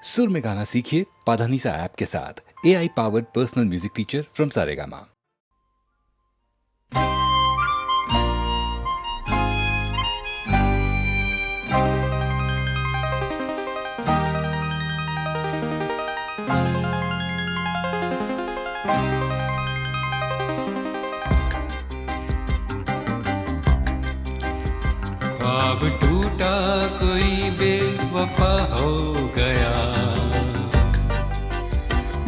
सुर में गाना सीखिए पाधानीसा ऐप के साथ। AI powered personal music teacher from Saregama. ख्वाब टूटा कोई बेवफा हो गया,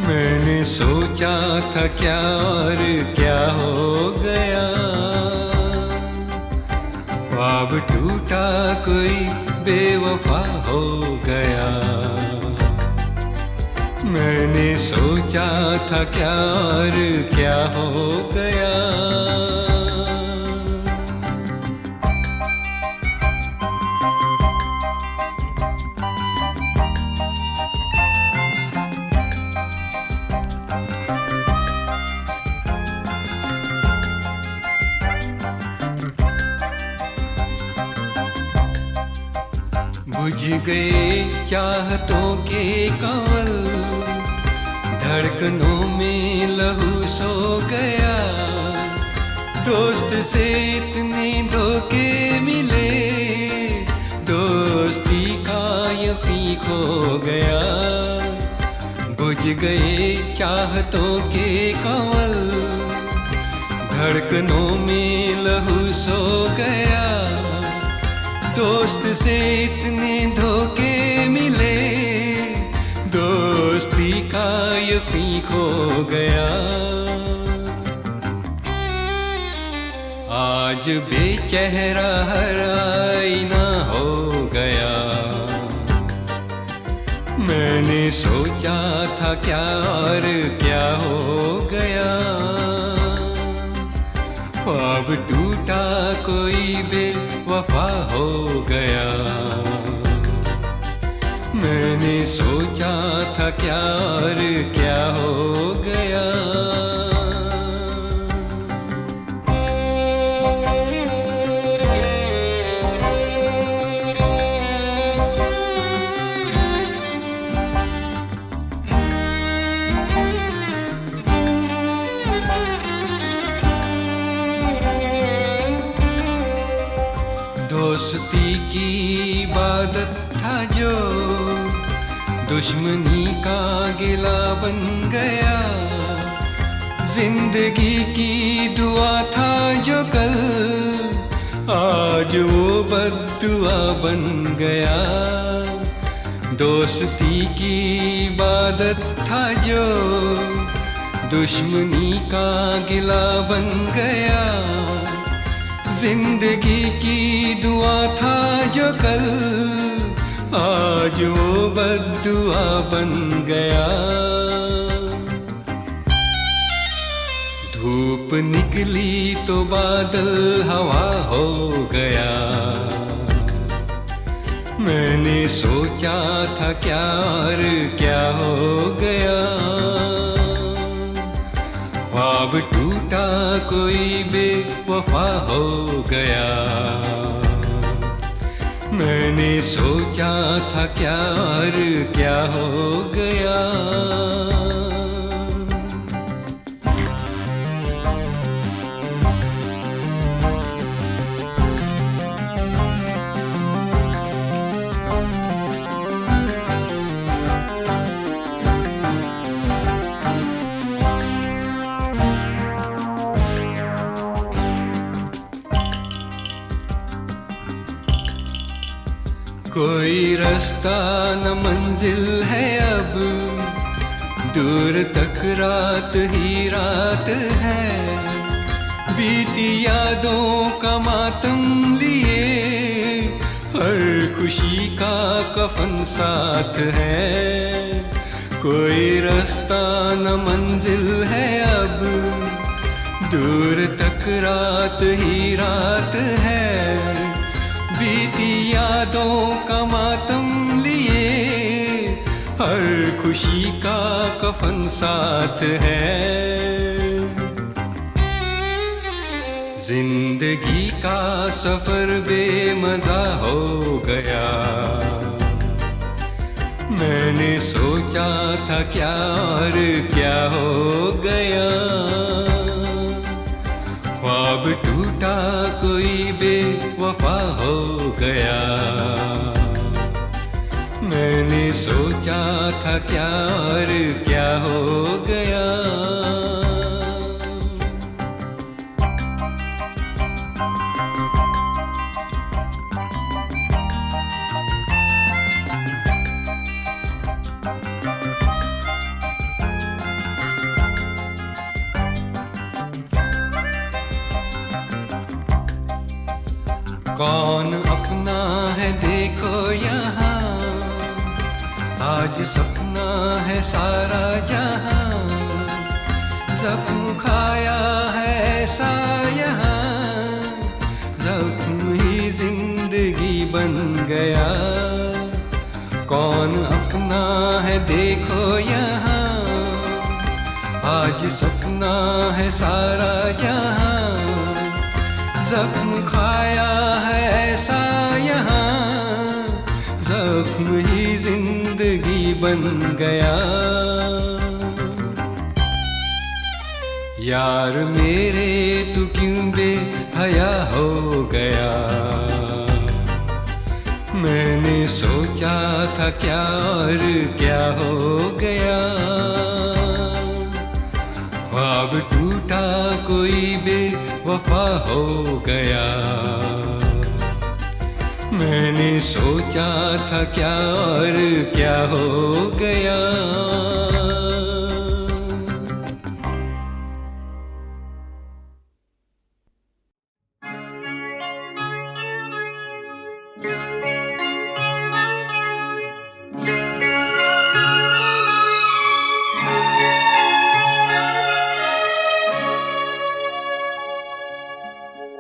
मैंने सोचा था क्या और क्या हो गया। ख्वाब टूटा कोई बेवफा हो गया, मैंने सोचा था क्या और क्या हो गया। बुझ गए चाहतों के कंवल, धड़कनों में लहू सो गया। दोस्त से इतने धोखे मिले, दोस्ती का यकीन खो गया। बुझ गए चाहतों के कंवल, धड़कनों में लहू सो गया। दोस्त से इतने धोखे मिले, दोस्ती का यकीन खो गया। आज बेचेहरा हर आईना हो गया, मैंने सोचा था क्या और क्या हो गया। ख्वाब टूटा कोई बेवफा हो गया, मैंने सोचा था क्या और क्या हो गया। दोस्ती की इबादत था जो दुश्मनी का गिला बन गया। जिंदगी की दुआ था जो कल, आज वो बद्दुआ बन गया। दोस्ती की इबादत था जो दुश्मनी का गिला बन गया। जिंदगी की दुआ था जो कल, आज वो बद्दुआ बन गया। धूप निकली तो बादल हवा हो गया, मैंने सोचा था क्या और क्या हो गया। ख्वाब टूटा कोई बेवफा हो गया, मैंने सोचा था क्या और क्या हो गया। कोई रास्ता न मंजिल है अब, दूर तक रात ही रात है। बीती यादों का मातम लिए, हर खुशी का कफन साथ है। कोई रास्ता न मंजिल है अब, दूर तक रात ही रात है। बीती यादों का मातम लिए, हर खुशी का कफन साथ है। जिंदगी का सफर बेमजा हो गया, मैंने सोचा था क्या और क्या हो गया। ख्वाब टूटा कोई बेवफा हो गया। मैंने सोचा था क्या और क्या हो गया। कौन अपना है देखो यहाँ, आज सपना है सारा जहाँ। जख्म खाया है ऐसा यहाँ, जख्म ही जिंदगी बन गया। कौन अपना है देखो यहाँ, आज सपना है सारा जहाँ। जख्म खाया है ऐसा यहाँ, जख्म ही जिंदगी बन गया। यार मेरे तू क्यों बेहया हो गया। मैंने सोचा था क्या और क्या हो गया। ख्वाब टूटा कोई बेवफा हो गया। मैंने सोचा था क्या और क्या हो गया।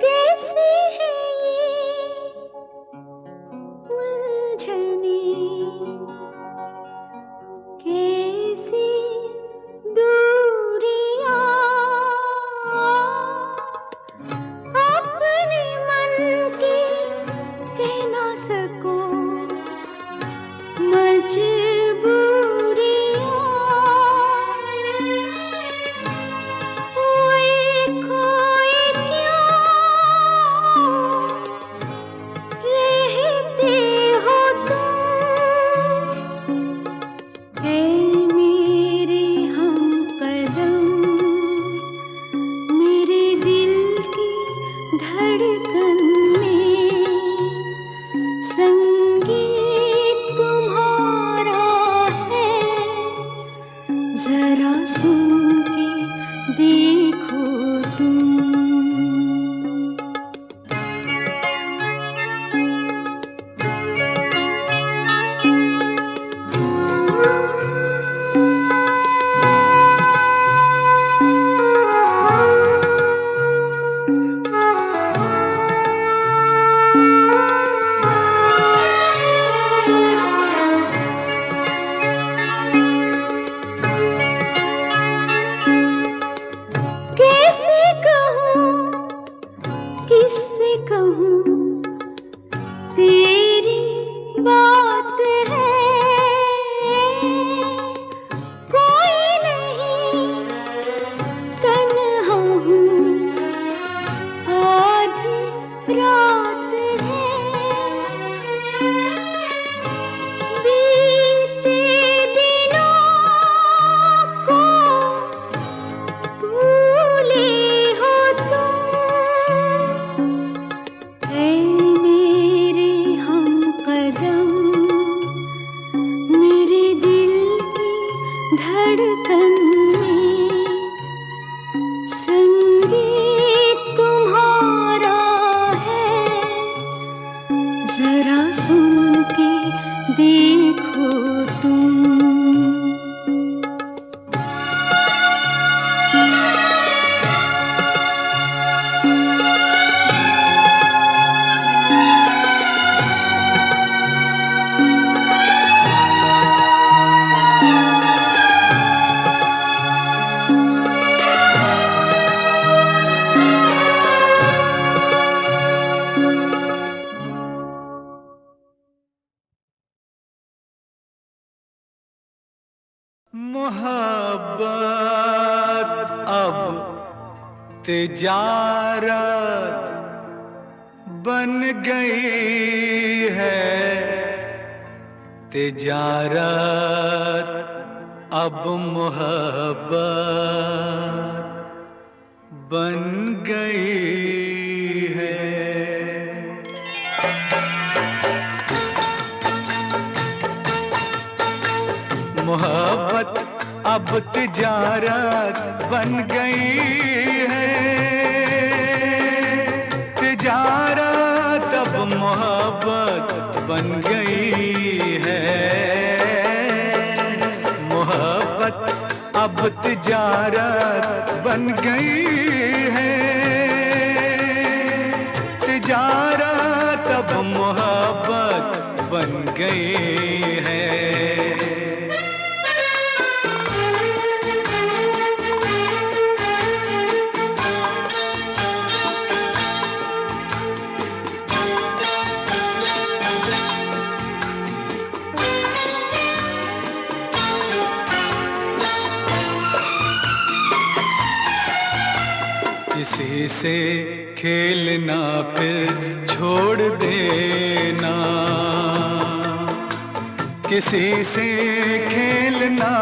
कैसे है ये उलझने, कैसी दूरियां अपने मन की कह ना सकूं धड़कन में संगीत तुम्हारा है, जरा सुन के देखो तुम। किससे कहूँ तेरी बात है, कोई नहीं तन्हा हूँ, आधी रात है। बीते दिनों को भूले हो तुम, मेरे हम कदम, मेरे दिल की धड़कन में संगीत तुम्हारा है, जरा सुन के देखो तुम। मोहब्बत अब तिजारत बन गई है, तिजारत अब मोहब्बत बन गई है। मोहब्बत अब तिजारत बन गई है, तिजारत अब मोहब्बत बन गई है। मोहब्बत अब तिजारत बन गई है, तिजारत अब मोहब्बत बन गई है। किसी से खेलना फिर छोड़ देना, किसी से खेलना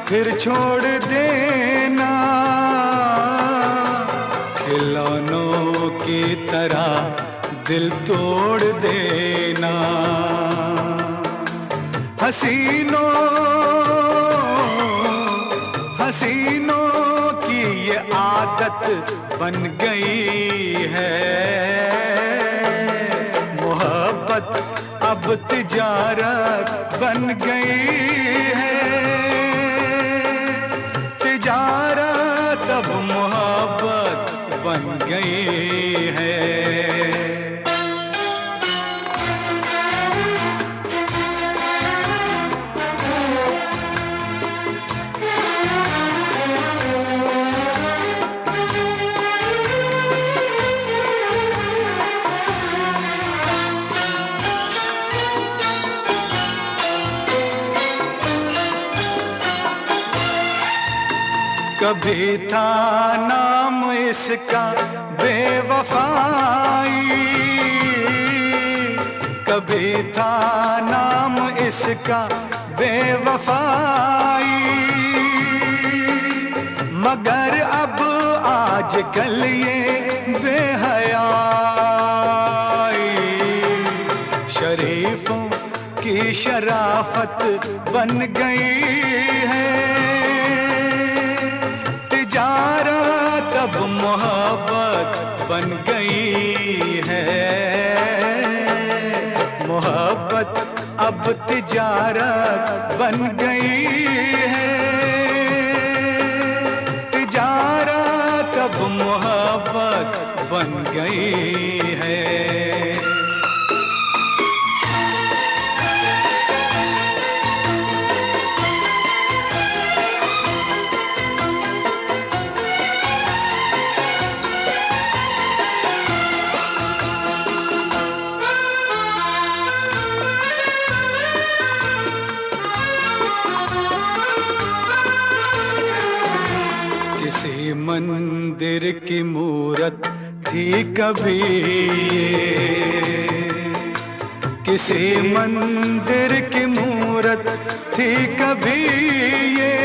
फिर छोड़ देना, खिलौनों की तरह दिल तोड़ देना। हसीनों की ये आदत बन गई है। मोहब्बत अब तिजारत बन गई है, तिजारत अब मोहब्बत बन गई है। कभी था नाम इसका बेवफाई, कभी था नाम इसका बेवफाई, मगर अब आजकल ये बेहयाई शरीफों की शराफत बन गई है। तिजारत अब मोहब्बत बन गई है, मोहब्बत अब तिजारत बन गई है, तिजारत अब मोहब्बत बन गई है। किसी मंदिर की मूरत थी कभी ये, किसी मंदिर की मूरत थी कभी ये,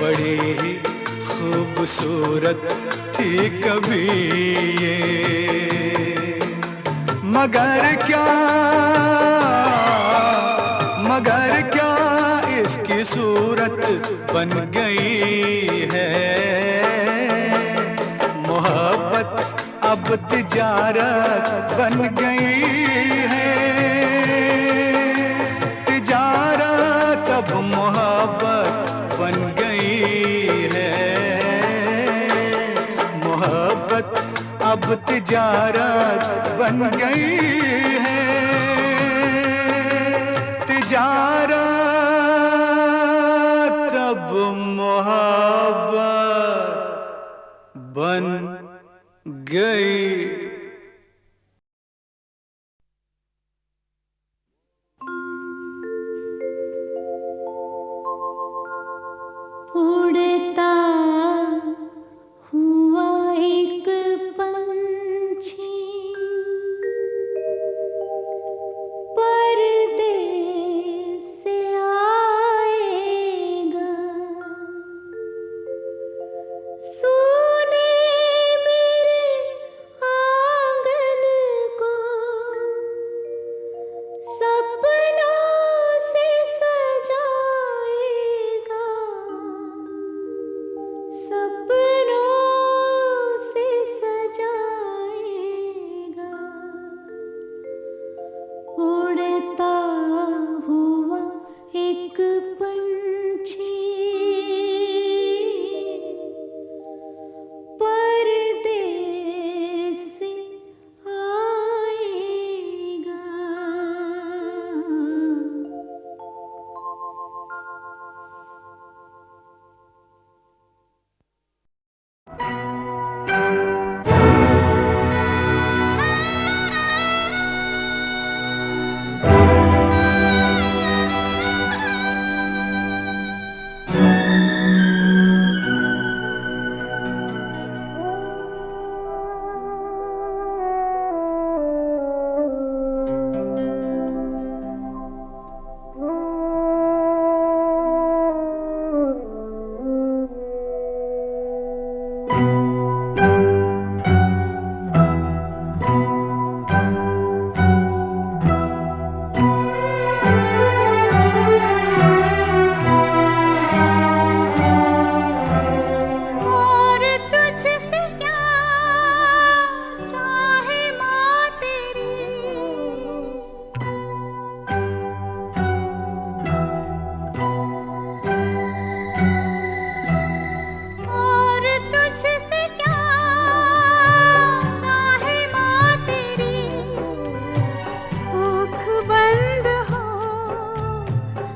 बड़ी ही खूबसूरत थी कभी ये, मगर क्या इसकी सूरत बन गई है। मोहब्बत अब तिजारत बन गई है, तिजारत अब मोहब्बत बन गई है। मोहब्बत अब तिजारत बन गई है, तिजारत अब मोहब्बत बन गई।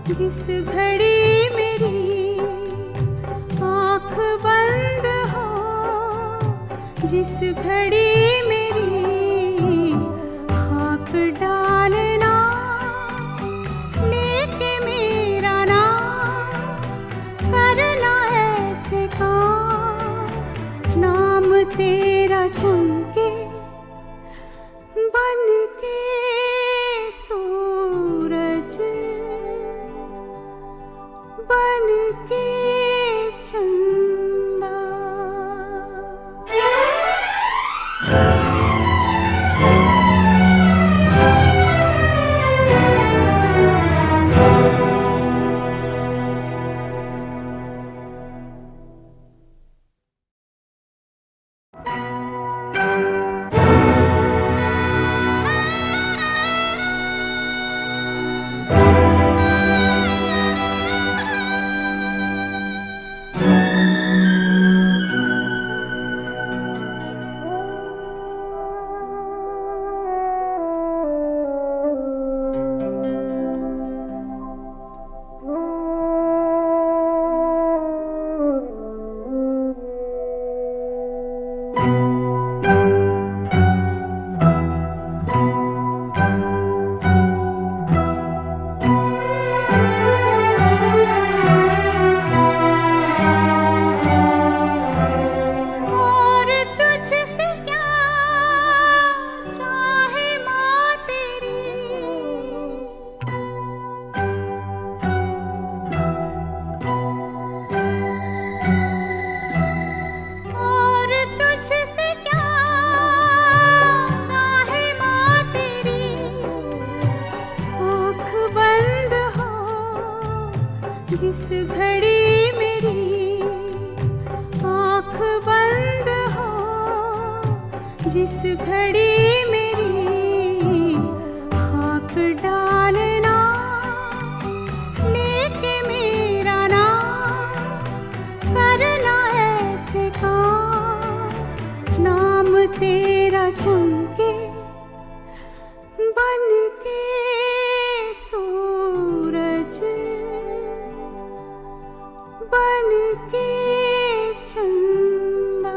जिस घड़ी मेरी आँख बंद हो, जिस घड़ी मेरी खाक डालना, लेके मेरा नाम करना ऐसे काम, नाम तेरा चुन के बन के सूरज, बन के चंदा। जिस घड़ी मेरी आँख बंद हो, जिस घड़ी मेरी खाक डालना, लेके मेरा नाम करना ऐसे काम, नाम तेरा चुन के बन के सूरज, बन के चंदा।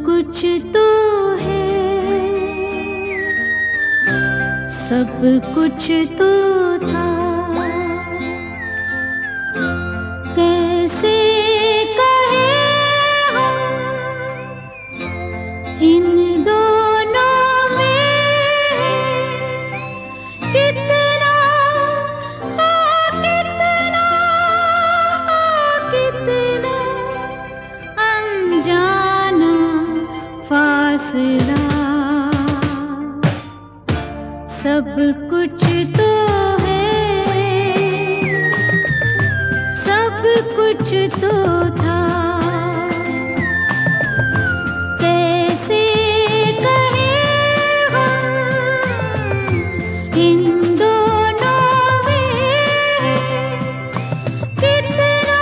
कुछ तो है, सब कुछ तो था, कैसे कहे हम इन दोनों में कितना कितना अनजाना फासला। सब कुछ तो है, सब कुछ तो था, कैसे कहे हम इन दोनों में कितना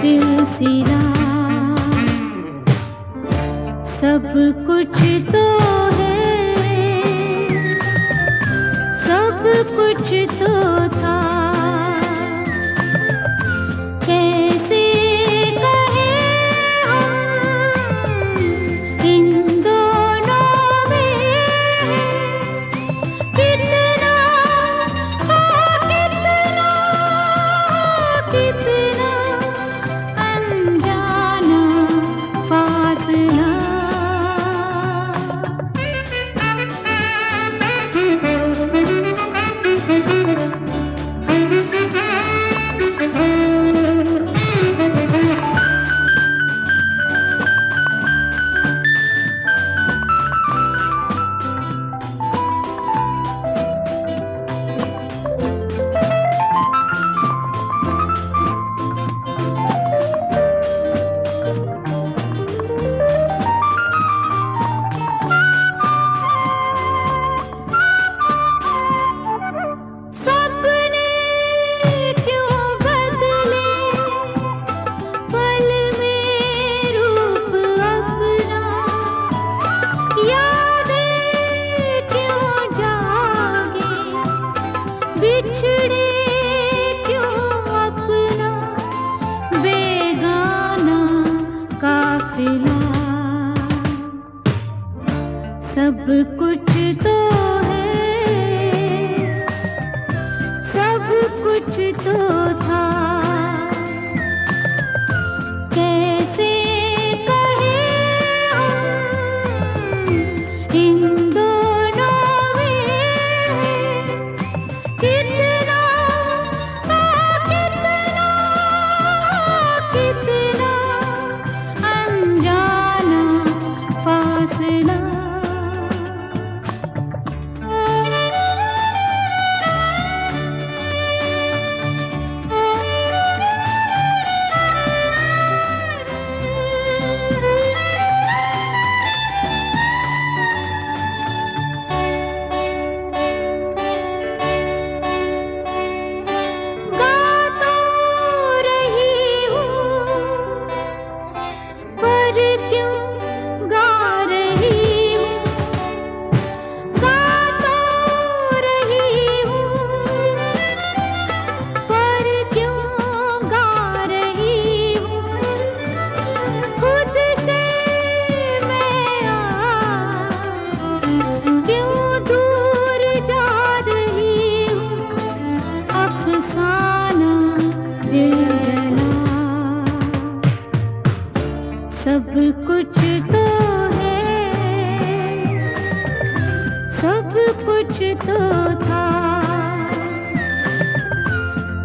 सिलसिला सब कुछ तो है, सब कुछ तो था। कैसे कहें हम इन दोनों में कितना कितना अनजाना फासला। बिछड़े क्यों अपना बेगाना काफिला। सब कुछ तो है, सब कुछ तो था। कैसे कहें हम इन दोनों में कितना कितना अनजाना फासला। सब कुछ तो है, सब कुछ तो था।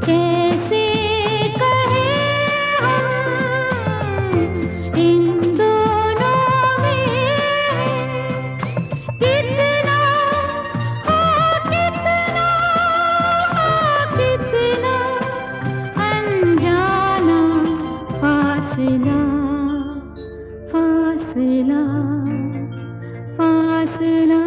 कैसे कहें हम इन दोनों में कितना कितना अनजाना फासला। फासला फासला।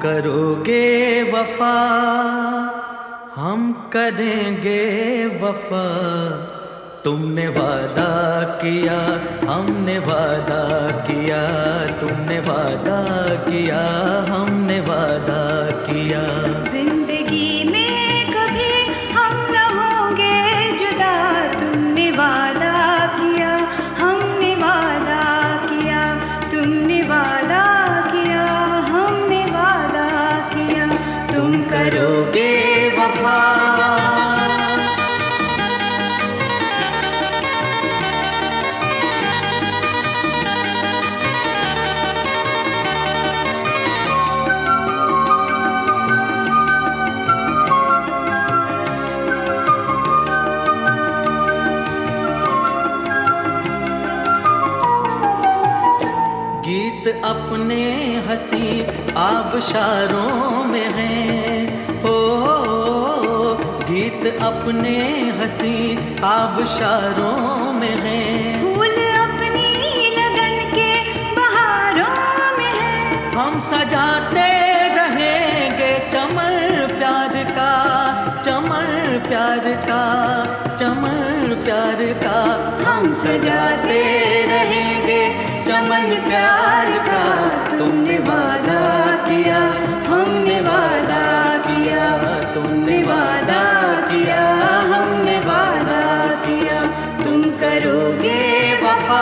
करोगे वफा हम करेंगे वफा, तुमने वादा किया, हमने वादा किया, तुमने वादा किया, हमने वादा किया। जिंदगी में कभी हम न होंगे जुदा, तुमने वादा किया, हमने वादा किया, तुमने वादा किया, हमने वादा किया, तुम करोगे वफा। गीत अपने हंसी आबशारों में हैं, ओ गीत अपने हंसी आबशारों में हैं। फूल अपनी लगन के बहारों में है, हम सजाते रहेंगे चमन प्यार का, चमन प्यार का, चमन प्यार का। हम सजाते रहेंगे चमन प्यार का। तुमने वादा किया, हमने वादा किया, तुमने वादा किया, हमने वादा किया, तुम करोगे वफा।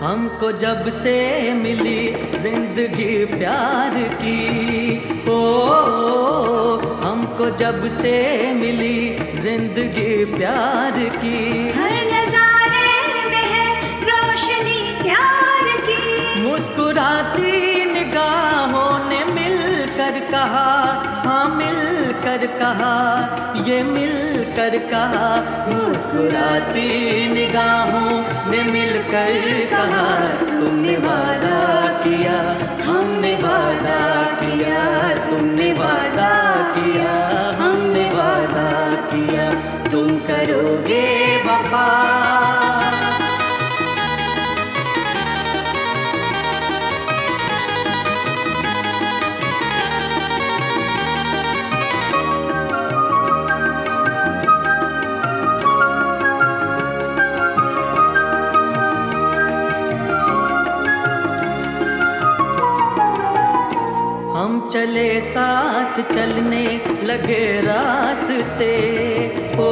हमको जब से मिली जिंदगी प्यार की, ओ हमको जब से मिली जिंदगी प्यार की। हर नजारे में है रोशनी प्यार की, मुस्कुराती निगाहों ने मिलकर कहा, हाँ मिलकर कहा, ये मिलकर कहा। मुस्कुराती निगाहों ने मिलकर कहा, तुमने वादा किया, हमने वादा किया, तुमने वादा किया, हमने वादा किया, तुम करोगे वफा। हम चले साथ चलने लगे रास्ते, ओ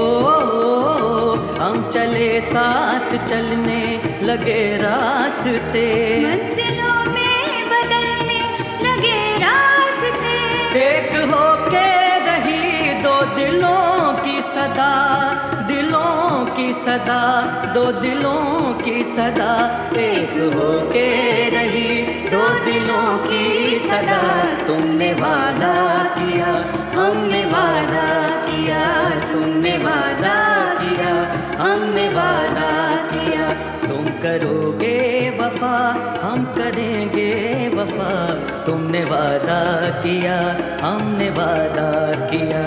हम चले साथ चलने लगे रास्ते। मंजिलों में बदलने लगे रास्ते, एक होके रही दो दिलों की सदा, दिलों की सदा, दो दिलों की सदा। एक होके रही दो दिलों की सदा। तुमने वादा किया, हमने वादा किया, तुमने वादा किया, हमने वादा किया, तुम करोगे वफा, हम करेंगे वफा। तुमने वादा किया, हमने वादा किया,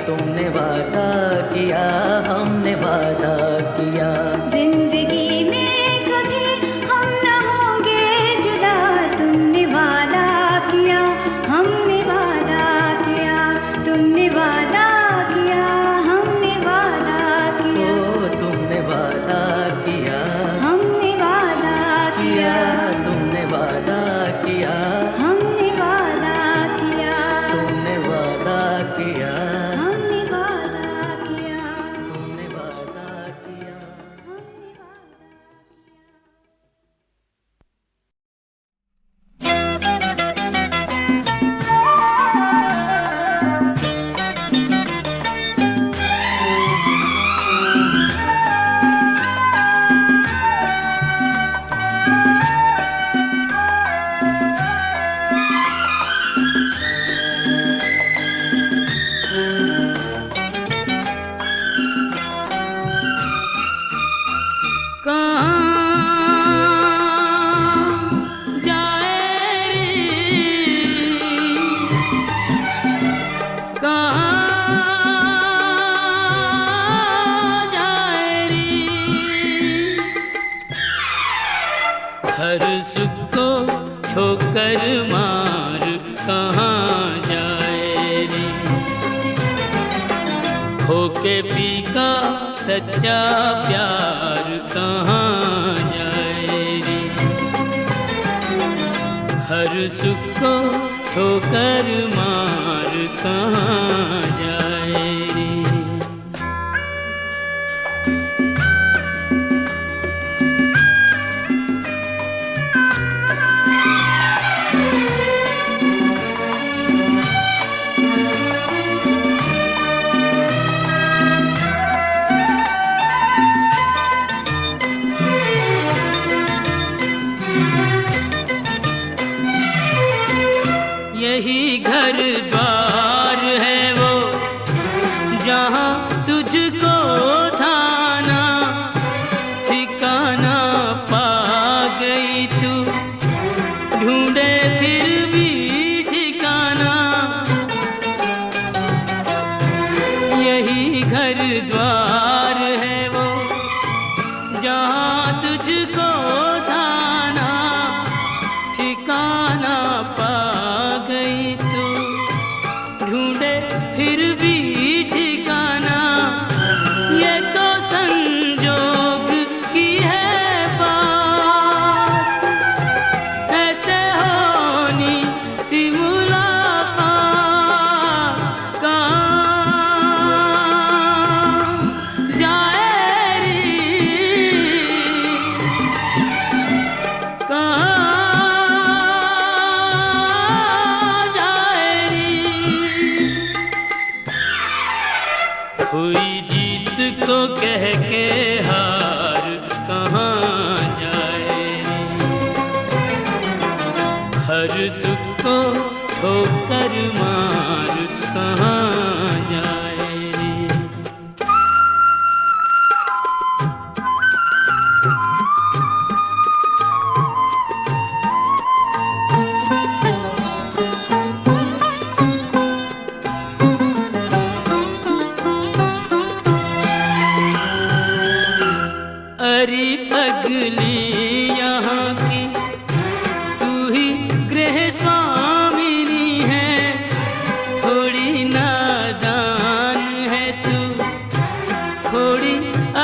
तुमने वादा किया, हमने वादा किया। जिंदगी में कभी हम न होंगे जुदा, तुमने वादा किया, हमने वादा किया, तुमने वादा किया, हमने वादा किया। ओ तुमने वादा किया, हमने वादा किया, तुमने वादा किया, हमने वादा किया, तुमने वादा किया, हमने वादा किया, तुमने वादा किया। रे। होके फीका सच्चा प्यार कहाँ जाए रे। हर सुख को ठोकर मार कहाँ जाए रे। यही घर द्वार है वो जहाँ तुझको थाना ठिकाना पा गई तू। ढूंढे फिर भी ठिकाना। यही घर द्वार है वो जहाँ तुझको थाना ठिकाना पा गई तू। ढूंढे फिर भी ठिकाना। ये तो संजोग की है बात। ऐसे होनी थी मुलाकात। कहाँ जाए रे। कहाँ हुई जीत को कह के हार कहाँ जाए रे। हर सुख को ठोकर मार कहाँ जाए रे। अरे पगली यहाँ की तू ही गृह स्वामिनी है। थोड़ी नादान है तू थोड़ी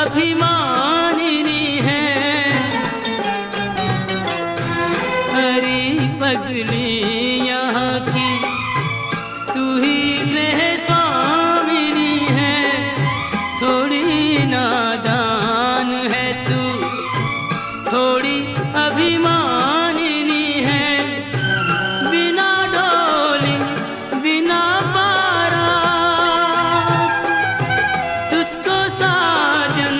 अभिमानिनी है। अरे पगली यहाँ की तू ही गृह स्वामिनी है। थोड़ी नादान है तू थोड़ी अभिमानिनी है। बिना डोली बिना बारात तुझको साजन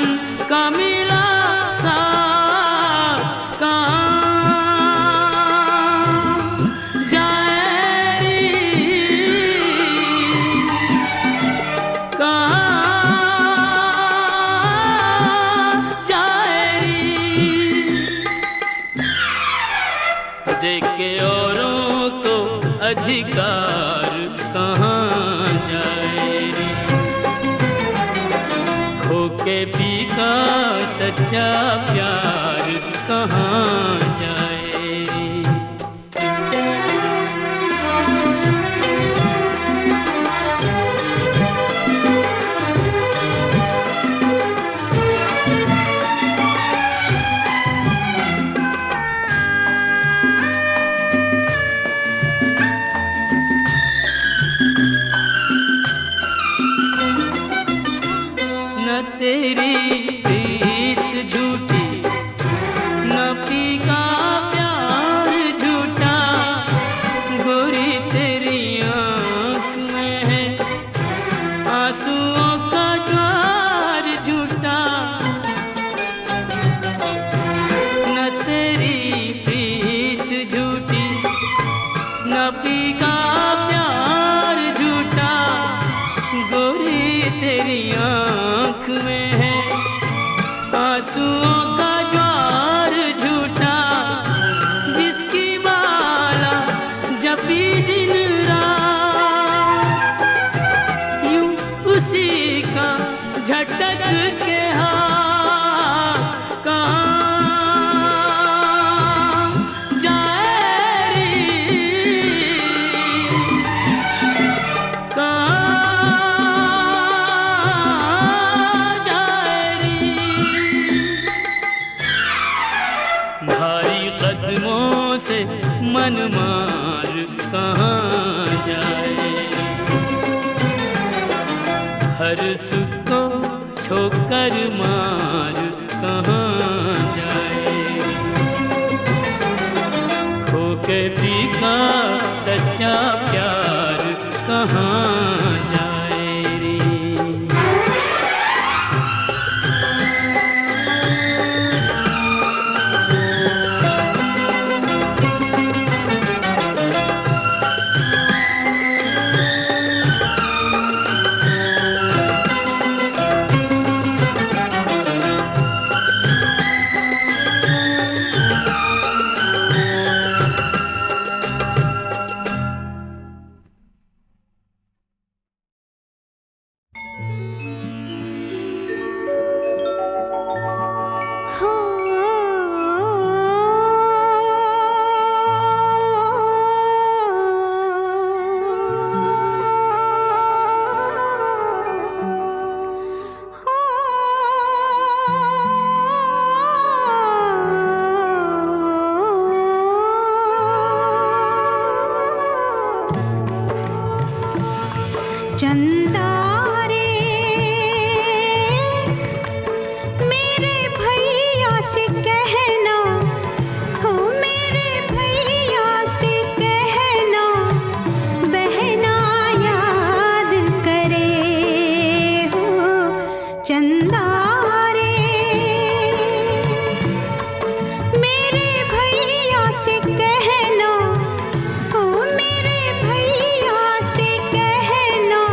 का मिला साथ। कहाँ जाए रे। कहाँ देके औरों को अधिकार कहाँ जाए रे। खोके पी का सच्चा प्यार कहाँ जाए रे। न तेरी प्रीत झूठी हर सुख को ठोकर मार कहाँ जाए। खो के फीका सच्चा प्यार कहाँ जाए रे। चंदा रे मेरे भैया से कहना, हो मेरे भैया से कहना, बहना याद करे हो। चंदा रे मेरे भैया से कहना, हो मेरे भैया से कहना,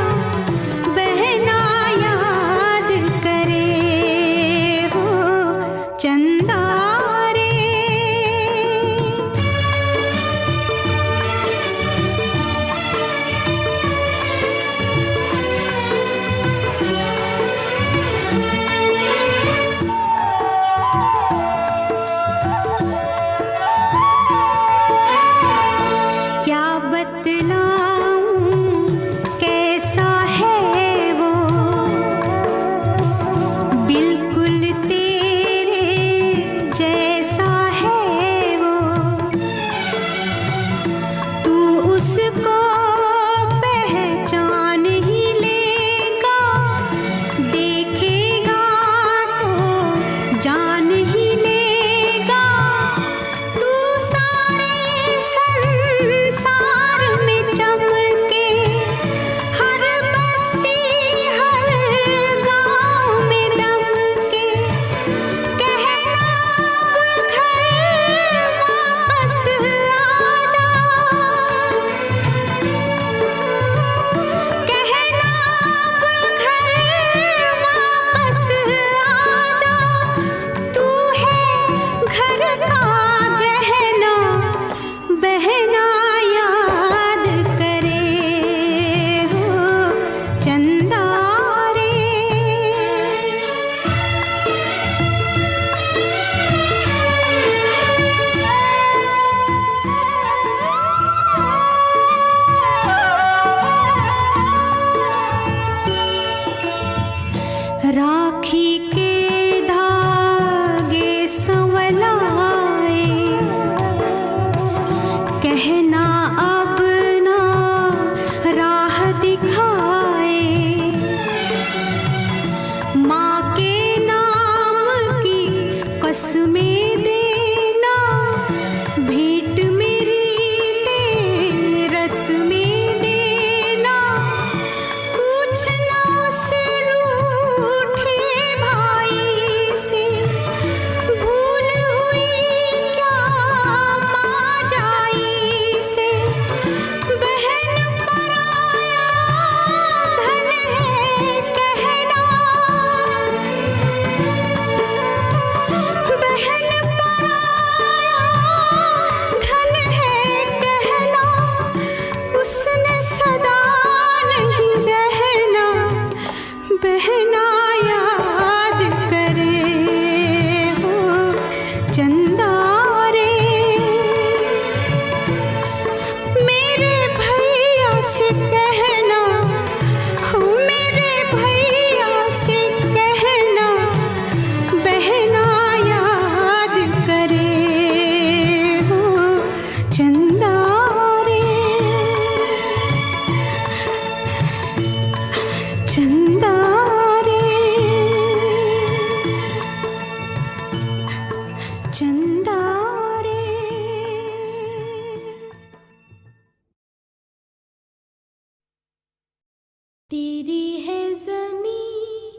तेरी है ज़मीं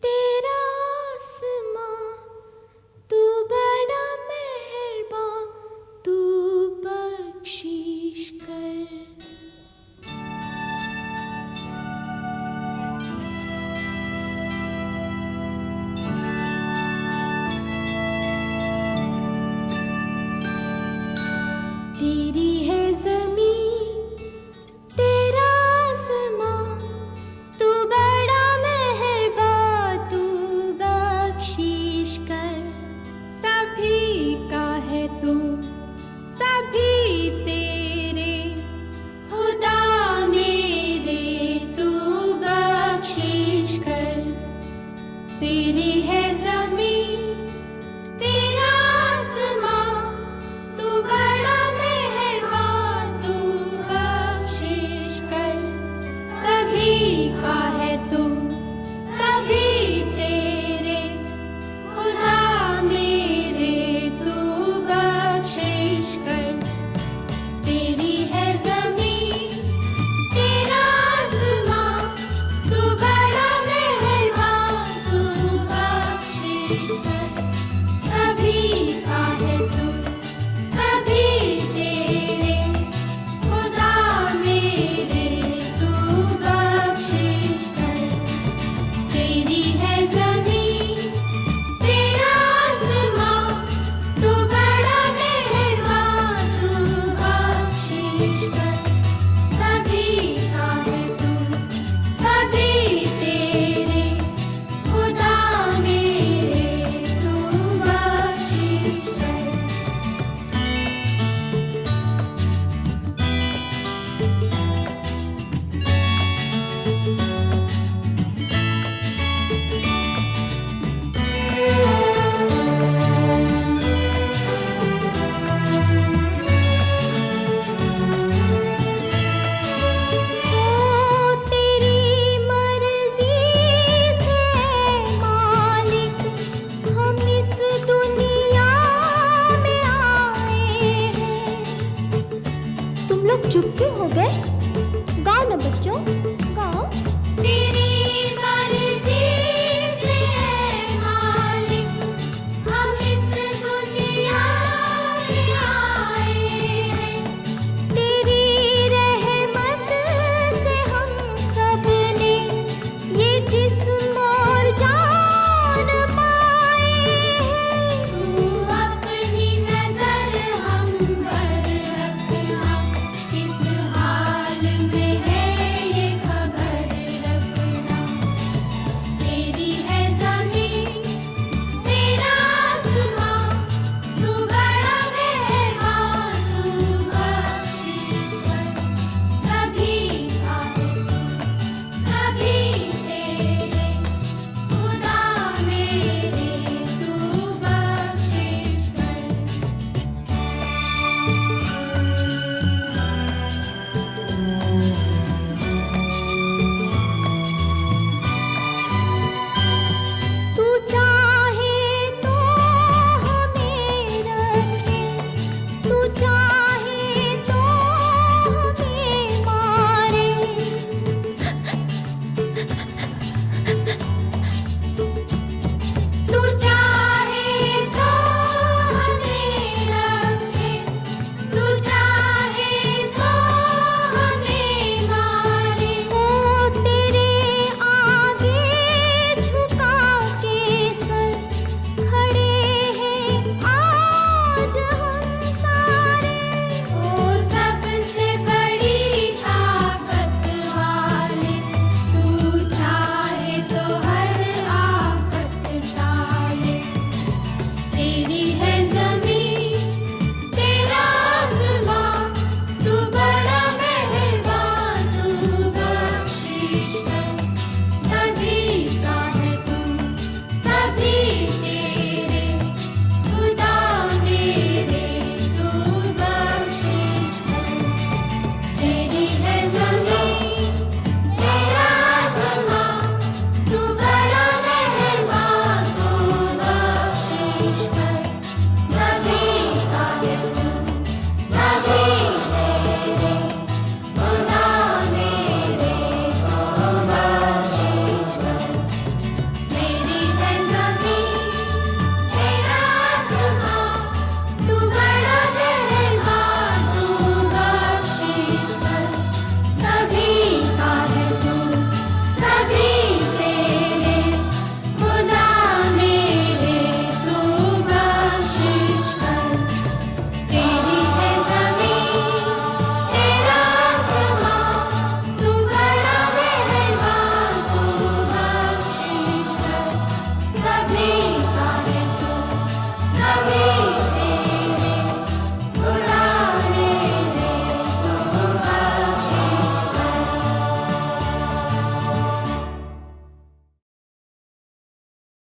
तेरा आसमां, तू बड़ा मेहरबान, तू बख्शीश कर। तेरी है ज़मीं तेरा आसमां, तू बड़ा मेहरबान, तू बख्शीश कर। सभी का है तू, सभी तेरे, खुदा मेरे तू बख्शीश कर। तेरी है ज़मीं तेरा आसमां, तू बड़ा मेहरबान, तू बख्शीश कर। सभी का है तू,